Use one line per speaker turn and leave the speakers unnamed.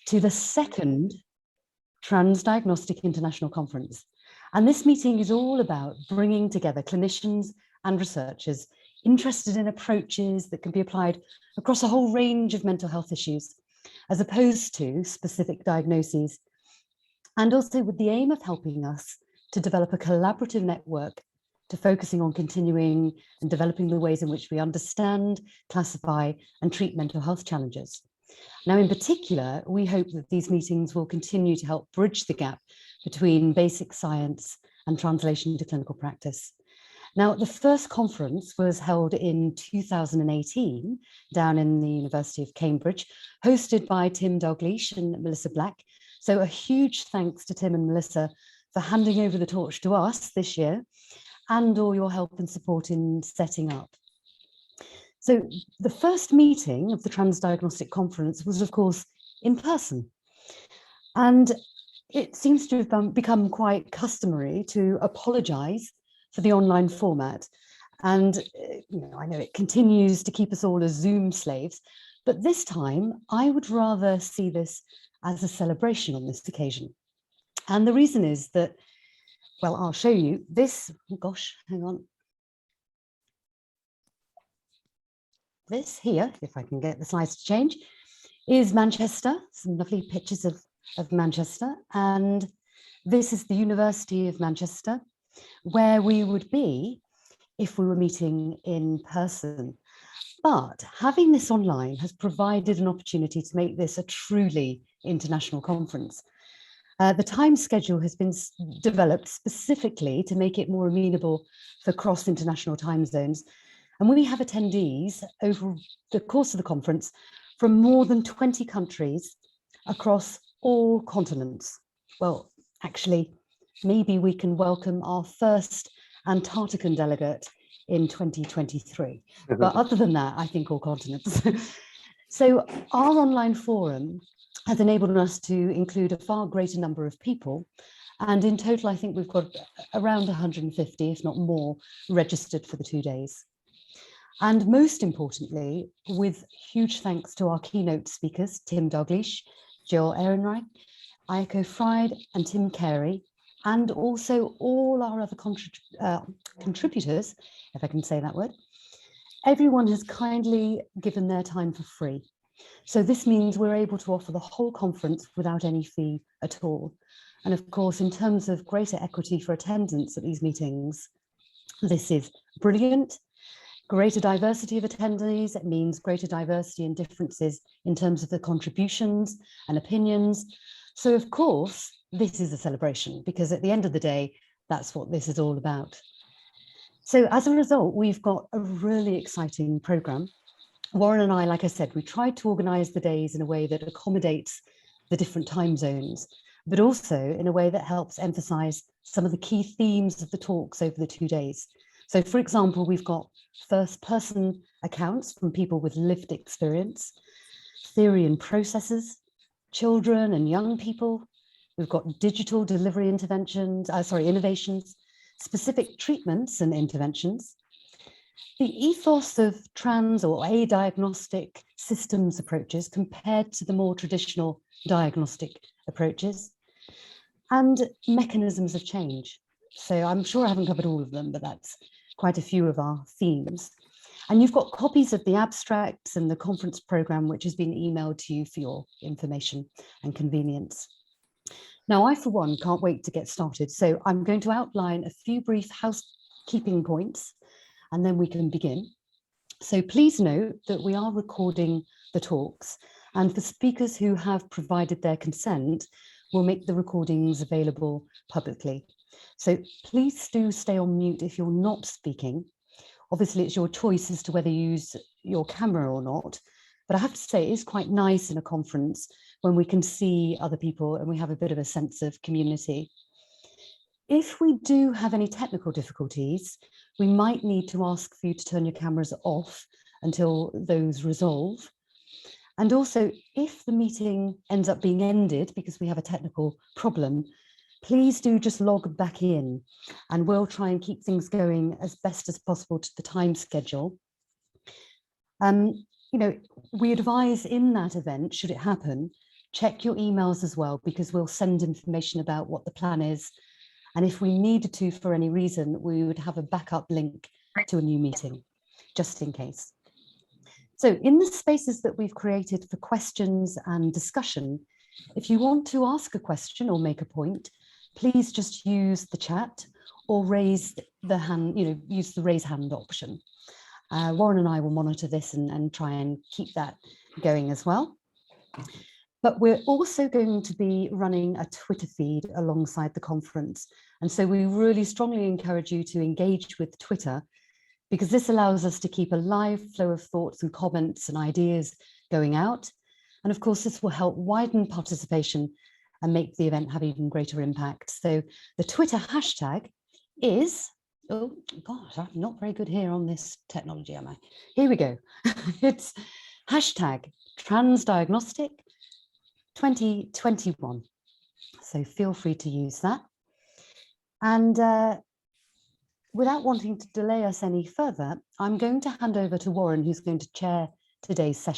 to the second Transdiagnostic International Conference. And this meeting is all about bringing together clinicians and researchers interested in approaches that can be applied across a whole range of mental health issues, as opposed to specific diagnoses, and also with the aim of helping us to develop a collaborative network to focusing on continuing and developing the ways in which we understand, classify, and treat mental health challenges. Now, in particular, we hope that these meetings will continue to help bridge the gap between basic science and translation to clinical practice. Now, the first conference was held in 2018 down in the University of Cambridge, hosted by Tim Dalgleish and Melissa Black. So a huge thanks to Tim and Melissa for handing over the torch to us this year and all your help and support in setting up. So the first meeting of the Transdiagnostic Conference was, of course, in person. And it seems to have become quite customary to apologise for the online format. And I know it continues to keep us all as Zoom slaves, but this time I would rather see this as a celebration on this occasion. And the reason is that, well, I'll show you this. Oh gosh, hang on. This here, if I can get the slides to change, is Manchester. Some lovely pictures of Manchester. And this is the University of Manchester, where we would be if we were meeting in person. But having this online has provided an opportunity to make this a truly international conference. The time schedule has been developed specifically to make it more amenable for cross-international time zones. And we have attendees over the course of the conference from more than 20 countries across all continents. Well, actually, maybe we can welcome our first Antarctican delegate in 2023. But other than that, I think all continents. So our online forum has enabled us to include a far greater number of people. And in total, I think we've got around 150, if not more, registered for the 2 days. And most importantly, with huge thanks to our keynote speakers, Tim Dalgleish, Jill Ehrenreich, Ayako Fried, and Tim Carey, and also all our other contributors, if I can say that word. Everyone has kindly given their time for free. So this means we're able to offer the whole conference without any fee at all. And of course, in terms of greater equity for attendance at these meetings, this is brilliant. Greater diversity of attendees, it means greater diversity and differences in terms of the contributions and opinions. So of course, this is a celebration because at the end of the day, that's what this is all about. So as a result, we've got a really exciting program. Warren and I, like I said, we tried to organize the days in a way that accommodates the different time zones, but also in a way that helps emphasize some of the key themes of the talks over the 2 days. So for example, we've got first-person accounts from people with lived experience, theory and processes, children and young people. We've got digital delivery innovations, specific treatments and interventions. The ethos of trans or adiagnostic systems approaches compared to the more traditional diagnostic approaches, and mechanisms of change. So I'm sure I haven't covered all of them, but that's quite a few of our themes. And you've got copies of the abstracts and the conference program, which has been emailed to you for your information and convenience. Now, I, for one, can't wait to get started. So I'm going to outline a few brief housekeeping points, and then we can begin. So please note that we are recording the talks, and for speakers who have provided their consent, we'll make the recordings available publicly. So please do stay on mute if you're not speaking. Obviously, it's your choice as to whether you use your camera or not. But I have to say, it is quite nice in a conference when we can see other people and we have a bit of a sense of community. If we do have any technical difficulties, we might need to ask for you to turn your cameras off until those resolve. And also, if the meeting ends up being ended because we have a technical problem, please do just log back in and we'll try and keep things going as best as possible to the time schedule. We advise in that event, should it happen, check your emails as well, because we'll send information about what the plan is. And if we needed to, for any reason, we would have a backup link to a new meeting, just in case. So in the spaces that we've created for questions and discussion, if you want to ask a question or make a point, please just use the chat or raise the hand, use the raise hand option. Warren and I will monitor this and try and keep that going as well. But we're also going to be running a Twitter feed alongside the conference. And so we really strongly encourage you to engage with Twitter, because this allows us to keep a live flow of thoughts and comments and ideas going out. And of course, this will help widen participation and make the event have even greater impact. So the Twitter hashtag is, oh gosh, I'm not very good here on this technology, am I? Here we go. It's hashtag Transdiagnostic 2021. So feel free to use that. And without wanting to delay us any further, I'm going to hand over to Warren, who's going to chair today's session.